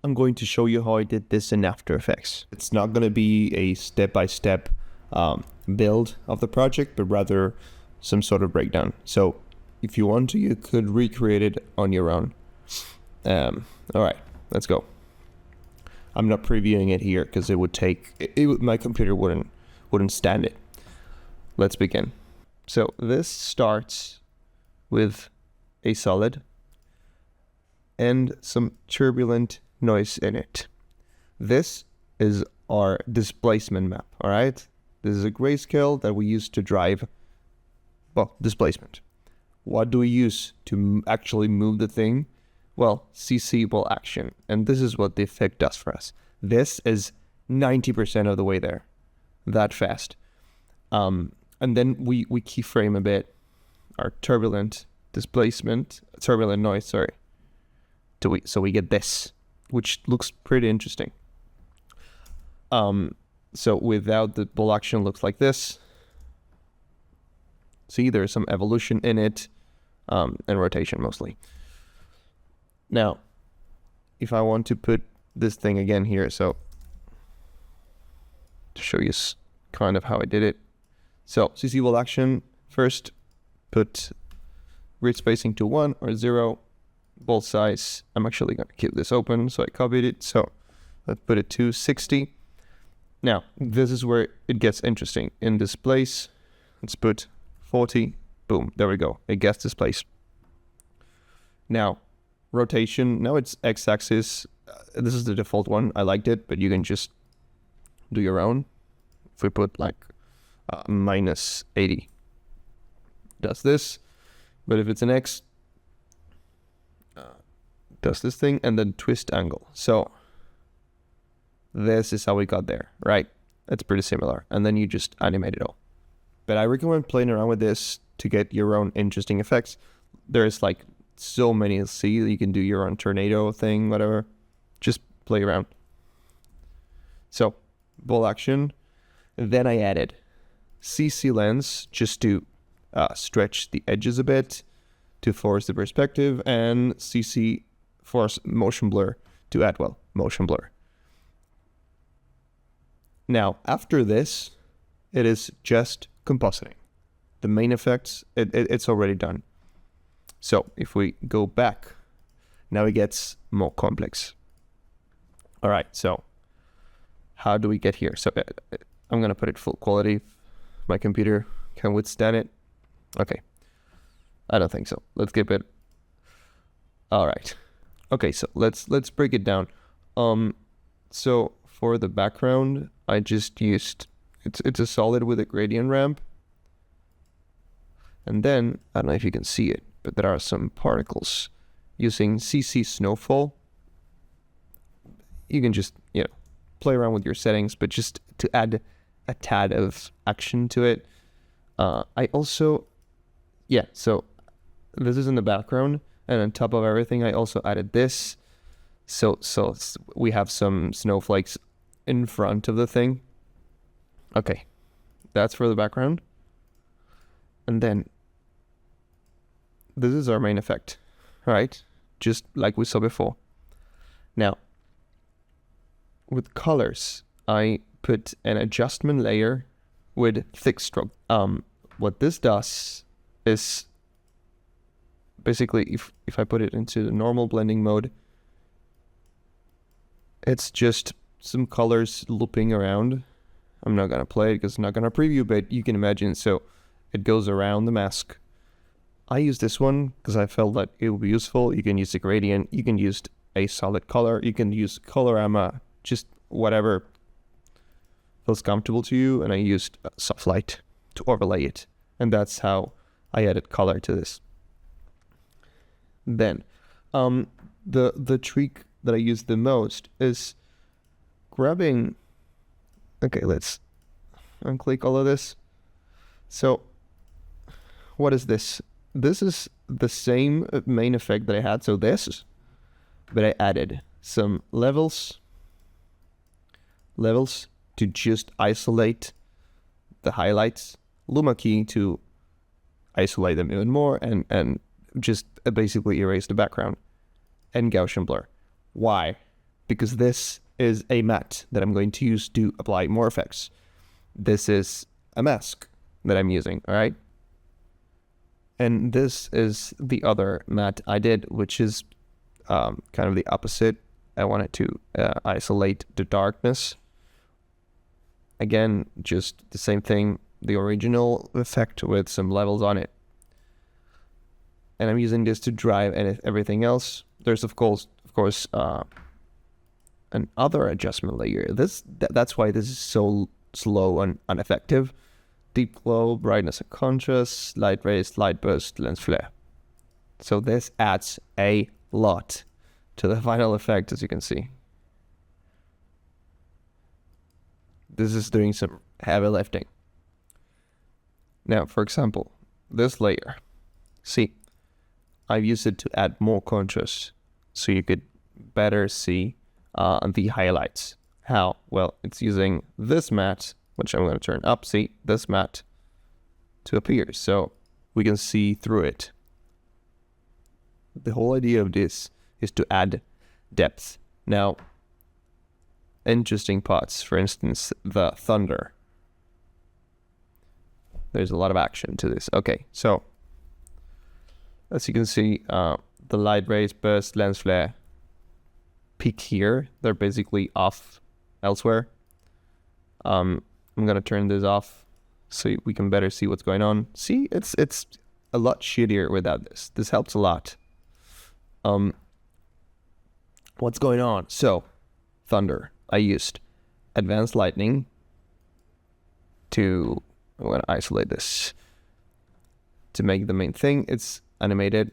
I'm going to show you how I did this in After Effects. It's not going to be a step-by-step build of the project, but rather some sort of breakdown. So if you want to, you could recreate it on your own. All right, let's go. I'm not previewing it here because it would take, my computer wouldn't stand it. Let's begin. So this starts with a solid and some turbulent noise in it. This is our displacement map, all right? This is a grayscale that we use to drive, well, displacement. What do we use to actually move the thing? Well, CC will action, and this is what the effect does for us. This is 90% of the way there, that fast. And then we keyframe a bit our turbulent noise, sorry. So we get this, which looks pretty interesting. So without the ball action looks like this. See, there's some evolution in it, and rotation mostly. Now, if I want to put this thing again here, so to show you kind of how I did it. So CC ball action, first put grid spacing to 1 or 0, ball size, I'm actually going to keep this open, so I copied it, so let's put it to 60. Now, this is where it gets interesting. In this place, let's put 40, boom, there we go, it gets displaced. Now, rotation, now it's x-axis, this is the default one, I liked it, but you can just do your own. If we put like minus 80, does this, but if it's an x, does this thing, and then twist angle. So this is how we got there, right? It's pretty similar, and then you just animate it all. But I recommend playing around with this to get your own interesting effects. There's like so many to see. You can do your own tornado thing, whatever. Just play around. So ball action. Then I added CC lens just to stretch the edges a bit, to force the perspective, and CC force motion blur to add, well, motion blur. Now, after this, it is just compositing. The main effects, it's already done. So if we go back, now it gets more complex. All right, so how do we get here? So I'm going to put it full quality. My computer can withstand it. Okay, I don't think so. Let's keep it. All right. Okay, so let's break it down. So for the background, I just used, it's a solid with a gradient ramp. And then, I don't know if you can see it, but there are some particles using CC Snowfall. You can just, play around with your settings, but just to add a tad of action to it. I also, so this is in the background, and on top of everything, I also added this. So we have some snowflakes in front of the thing. Okay, that's for the background. And then this is our main effect, right? Just like we saw before. Now, with colors, I put an adjustment layer with thick stroke. What this does is basically, if I put it into the normal blending mode, it's just some colors looping around. I'm not gonna play it because I'm not gonna preview, but you can imagine. So it goes around the mask. I use this one because I felt that it would be useful. You can use a gradient, you can use a solid color, you can use colorama, just whatever feels comfortable to you. And I used soft light to overlay it. And that's how I added color to this. Then the trick that I use the most is grabbing, okay, let's unclick all of this. So what is this? This is the same main effect that I had, so this, but I added some levels to just isolate the highlights, Luma key to isolate them even more, and just basically erase the background, and Gaussian blur. Why? because this is a matte that I'm going to use to apply more effects. This is a mask that I'm using, all right? And this is the other matte I did, which is kind of the opposite. I wanted to isolate the darkness. Again, just the same thing, the original effect with some levels on it. And I'm using this to drive and everything else. There's of course another adjustment layer. That's why this is so slow and ineffective. Deep glow, brightness and contrast, light rays, light burst, lens flare. So this adds a lot to the final effect, as you can see. This is doing some heavy lifting. Now, for example, this layer. See, I've used it to add more contrast so you could better see the highlights. How? Well, it's using this matte, which I'm going to turn up. See, this matte to appear so we can see through it. The whole idea of this is to add depth. Now, interesting parts, for instance, the thunder. There's a lot of action to this. Okay, so as you can see, the light rays, burst, lens flare peak here. They're basically off elsewhere. I'm gonna turn this off so we can better see what's going on. See, it's a lot shittier without this. This helps a lot. What's going on? So, thunder. I used advanced lightning to, I'm gonna isolate this to make the main thing. It's animated.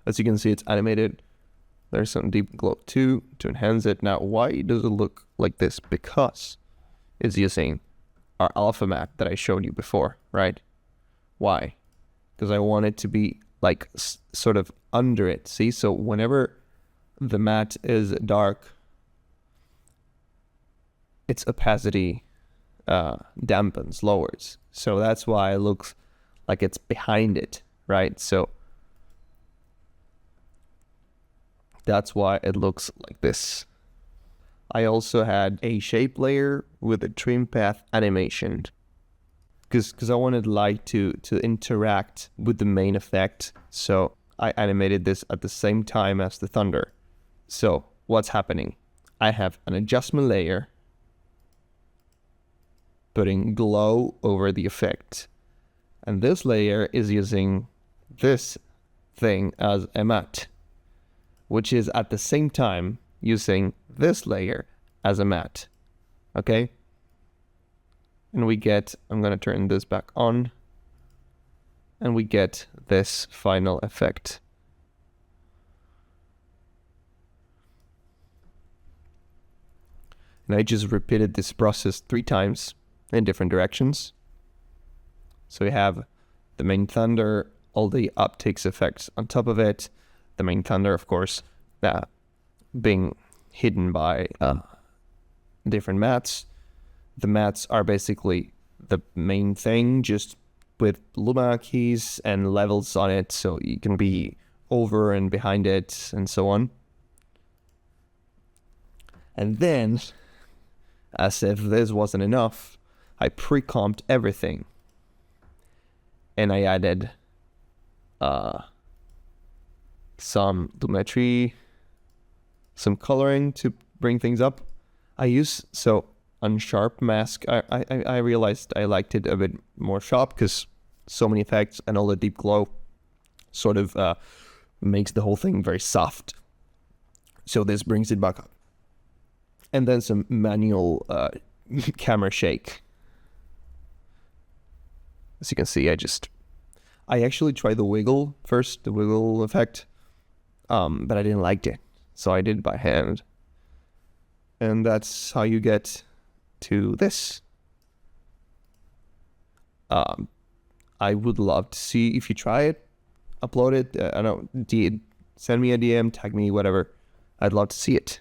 As you can see, it's animated. There's some deep glow too to enhance it. Now, why does it look like this? Because it's using our alpha matte that I showed you before, right? Why? Because I want it to be like sort of under it. See, so whenever the matte is dark, its opacity dampens, lowers. So that's why it looks like it's behind it, right? So that's why it looks like this. I also had a shape layer with a trim path animation because I wanted light to interact with the main effect. So I animated this at the same time as the thunder. So what's happening? I have an adjustment layer putting glow over the effect. And this layer is using this thing as a matte, which is at the same time using this layer as a matte. Okay? And we get, I'm going to turn this back on, and we get this final effect. And I just repeated this process 3 times in different directions. So we have the main thunder, all the optics effects on top of it. The main thunder, of course, being hidden by different mattes. The mattes are basically the main thing, just with luma keys and levels on it, so you can be over and behind it and so on. And then, as if this wasn't enough, I pre-comped everything. And I added some lumetri, some coloring to bring things up. I use, so on sharp mask, I realized I liked it a bit more sharp because so many effects and all the deep glow sort of makes the whole thing very soft. So this brings it back up. And then some manual camera shake. As you can see, I actually tried the wiggle first, the wiggle effect, but I didn't like it. So I did it by hand. And that's how you get to this. I would love to see if you try it, upload it. I don't know, send me a DM, tag me, whatever. I'd love to see it.